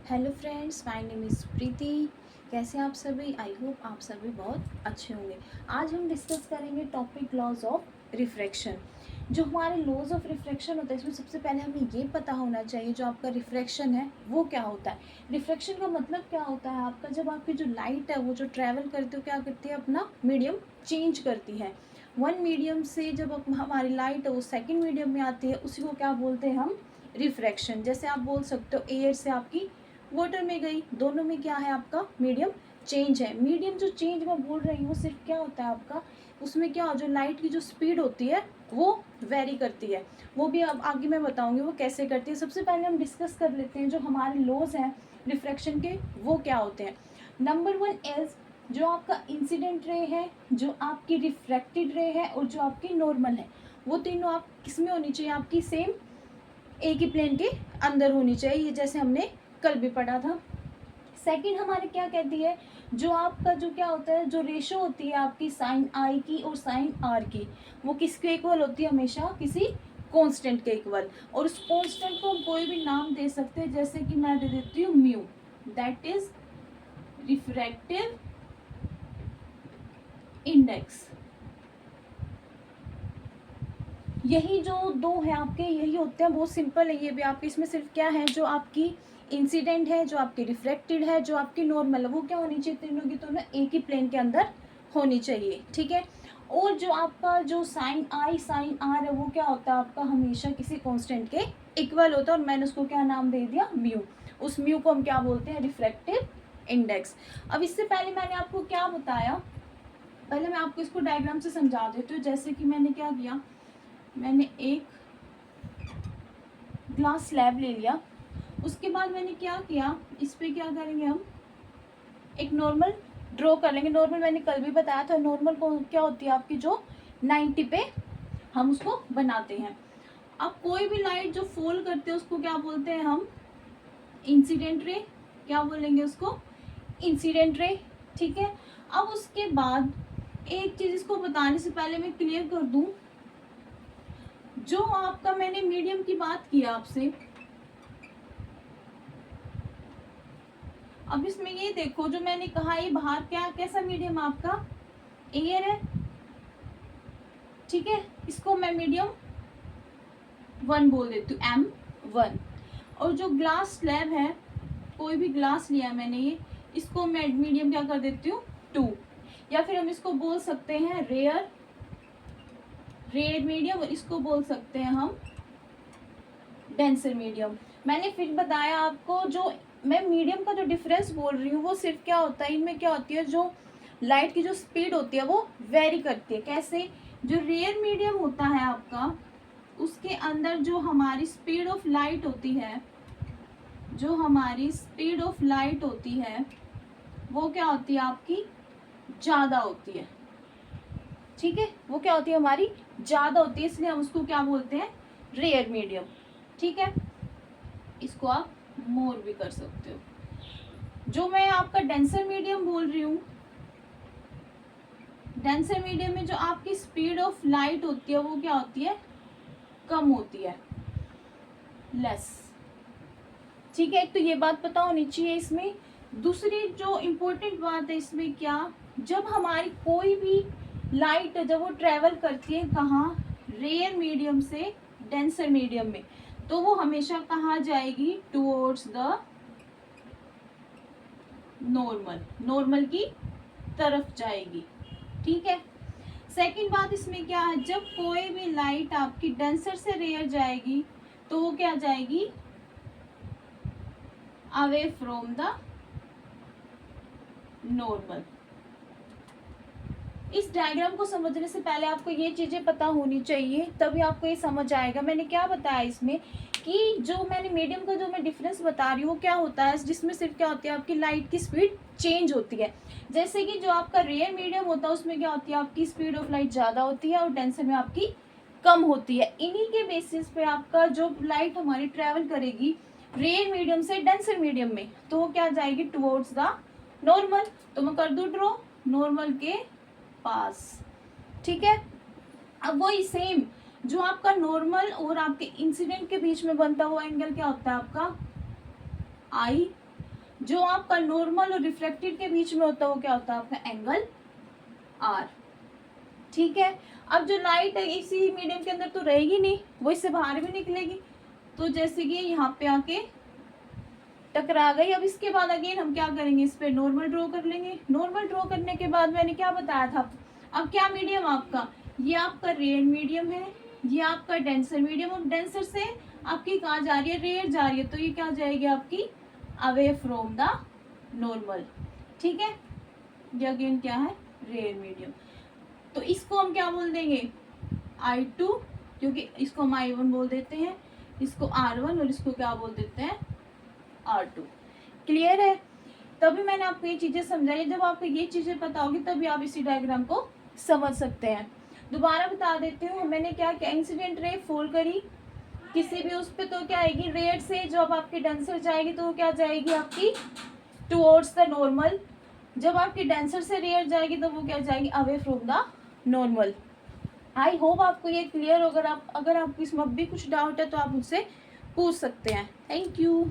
Hello friends, my name is Preeti. कैसे हैं आप सभी? आई होप आप सभी बहुत अच्छे होंगे। आज हम डिस्कस करेंगे टॉपिक लॉज ऑफ रिफ्रैक्शन। जो हमारे लॉज ऑफ रिफ्रैक्शन होता है, इसमें सबसे पहले हमें ये पता होना चाहिए जो आपका रिफ्रैक्शन है वो क्या होता है। रिफ्रैक्शन का मतलब क्या होता है आपका, जब आपकी जो लाइट है वो जो ट्रैवल करती है क्या करती है, अपना मीडियम चेंज करती है। वन मीडियम से जब हमारी लाइट है वो सेकेंड मीडियम में आती है, उसी को क्या बोलते हैं हम, रिफ्रैक्शन। जैसे आप बोल सकते हो एयर से आपकी वाटर में गई, दोनों में क्या है आपका मीडियम चेंज है। मीडियम जो चेंज मैं बोल रही हूँ वो सिर्फ क्या होता है आपका, उसमें क्या जो लाइट की जो स्पीड होती है वो वेरी करती है। वो भी अब आगे मैं बताऊंगी वो कैसे करती है। सबसे पहले हम डिस्कस कर लेते हैं जो हमारे लॉज हैं रिफ्रैक्शन के वो क्या होते हैं। नंबर वन इज जो आपका इंसिडेंट रे है, जो आपकी रिफ्रैक्टेड रे है और जो आपकी नॉर्मल है, वो तीनों आप किसमें होनी चाहिए, आपकी सेम एक ही प्लेन के अंदर होनी चाहिए। ये जैसे हमने कल भी पढ़ा था। सेकंड हमारे क्या कहती है, जो आपका जो क्या होता है, जो रेशो होती है आपकी साइन आई की और साइन आर की, वो किसके इक्वल होती है, हमेशा किसी कांस्टेंट के इक्वल। और उस कांस्टेंट को हम कोई भी नाम दे सकते हैं, जैसे कि मैं दे देती हूँ mu, that is refractive index. यही जो दो है आपके, यही होते हैं, बहुत सिंपल है ये भी आपके। इसमें सिर्फ क्या है, जो आपकी इंसिडेंट है, जो आपकी रिफ्लेक्टेड है, जो आपकी नॉर्मल है, वो क्या होनी चाहिए, तीनों की दोनों एक ही प्लेन के अंदर होनी चाहिए, ठीक है। और जो आपका जो साइन आई साइन आर है वो क्या होता है आपका, हमेशा किसी कांस्टेंट के इक्वल होता है। और मैंने उसको क्या नाम दे दिया, म्यू। उस म्यू को हम क्या बोलते हैं, रिफ्रैक्टिव इंडेक्स। अब इससे पहले मैंने आपको क्या बताया, पहले मैं आपको इसको डायग्राम से समझा देती हूँ। जैसे कि मैंने क्या किया, मैंने एक ग्लास स्लैब ले लिया, उसके बाद मैंने क्या किया, इस पे क्या करेंगे हम, एक नॉर्मल ड्रॉ कर लेंगे। नॉर्मल मैंने कल भी बताया था, नॉर्मल को क्या होती है आपकी, जो 90 पे हम उसको बनाते हैं। अब कोई भी लाइट जो फॉल करते हैं उसको क्या बोलते हैं हम, इंसिडेंट रे। क्या बोलेंगे उसको, इंसिडेंट रे, ठीक है। अब उसके बाद एक चीज इसको बताने से पहले मैं क्लियर कर दूं, जो आपका मैंने मीडियम की बात की आपसे, अब इसमें ये देखो जो मैंने कहा, ये बाहर क्या कैसा मीडियम आपका, एयर है, ठीक है। इसको मैं मीडियम 1 बोल देती हूँ, M1। और जो ग्लास स्लैब है, कोई भी ग्लास लिया मैंने ये, इसको मैं मीडियम क्या कर देती हूँ, 2। या फिर हम इसको बोल सकते हैं रेयर रेयर मीडियम, और इसको बोल सकते हैं हम डेंसर मीडियम। मैंने फिर बताया आपको, जो मैं मीडियम का जो डिफरेंस बोल रही हूँ वो सिर्फ क्या होता है, इनमें क्या होती है, जो लाइट की जो स्पीड होती है वो वेरी करती है। कैसे, जो रेयर मीडियम होता है आपका, उसके अंदर जो हमारी स्पीड ऑफ लाइट होती है, जो हमारी स्पीड ऑफ लाइट होती है वो क्या होती है आपकी, ज़्यादा होती है, ठीक है। वो क्या होती है, हमारी ज़्यादा होती है, इसलिए हम उसको क्या बोलते हैं, रेयर मीडियम, ठीक है। इसको आप मोर भी कर सकते हो। जो मैं आपका डेंसर मीडियम बोल रही हूँ, डेंसर मीडियम में जो आपकी स्पीड ऑफ लाइट होती है वो क्या होती है, कम होती है, लेस, ठीक है। एक तो ये बात पता होनी चाहिए इसमें। दूसरी जो इम्पोर्टेंट बात है इसमें क्या, जब हमारी कोई भी लाइट जब वो ट्रेवल करती है कहाँ, रेयर मीडियम से डेंसर मीडियम में, तो वो हमेशा कहाँ जाएगी, टुवर्ड्स द नॉर्मल, नॉर्मल की तरफ जाएगी, ठीक है। सेकंड बात इसमें क्या है, जब कोई भी लाइट आपकी डेंसर से रेयर जाएगी तो वो क्या जाएगी, अवे फ्रॉम द नॉर्मल। इस डायग्राम को समझने से पहले आपको ये चीजें पता होनी चाहिए, तभी आपको ये समझ आएगा। मैंने क्या बताया इसमें, कि जो मैंने मीडियम का जो मैं डिफरेंस बता रही हूँ वो क्या होता है, जिसमें सिर्फ क्या होती है आपकी लाइट की स्पीड चेंज होती है। जैसे कि जो आपका रेयर मीडियम होता है उसमें क्या होती है, आपकी स्पीड ऑफ लाइट ज़्यादा होती है और डेंसर में आपकी कम होती है। इन्हीं के बेसिस पे आपका जो लाइट हमारी ट्रेवल करेगी रेयर मीडियम से डेंसर मीडियम में, तो वो क्या जाएगी, टुवर्ड्स द नॉर्मल। तो मैं कर दूँ ड्रॉ, नॉर्मल के पास, ठीक है। अब वही सेम जो आपका नॉर्मल और आपके इंसिडेंट के बीच में बनता हुआ एंगल क्या होता है आपका, आई जो आपका नॉर्मल और रिफ्लेक्टेड के बीच में होता है वो क्या होता है आपका एंगल आर। ठीक है, अब जो लाइट है इसी मीडियम के अंदर तो रहेगी नहीं, वो इससे बाहर भी निकलेगी, तो जैसे कि यहाँ पे आके टकरा गई। अब इसके बाद अगेन हम क्या करेंगे, इस पे नॉर्मल ड्रॉ कर लेंगे। नॉर्मल ड्रॉ करने के बाद मैंने क्या बताया था, अब क्या मीडियम आपका, ये आपका रेयर मीडियम है, ये आपका डेंसर मीडियम। अब डेंसर से आपकी कहाँ जा रही है, रेयर जा रही है, तो ये क्या जाएगी आपकी अवे फ्रॉम द नॉर्मल। ठीक है, ये अगेन क्या है रेयर मीडियम। तो इसको हम क्या बोल देंगे I2, क्योंकि इसको हम I1 बोल देते हैं, इसको R1 और इसको क्या बोल देते हैं R2। क्लियर है, तभी मैंने आपको ये चीजें समझाई। जब आपको ये चीजें पता होगी तभी आप इसी डायग्राम को समझ सकते हैं। दोबारा बता देती हूँ, मैंने क्या क्या इंसिडेंट रे फॉल करी किसी भी उस पे, तो क्या आएगी रेयर से जब आपकी डेंसर जाएगी तो वो क्या जाएगी आपकी टुवर्ड्स द नॉर्मल। जब आपकी डेंसर से रेयर जाएगी तो वो क्या जाएगी away from the normal. I hope आपको ये क्लियर हो। अगर आपको इसमें भी कुछ डाउट है तो आप मुझसे पूछ सकते हैं। Thank you.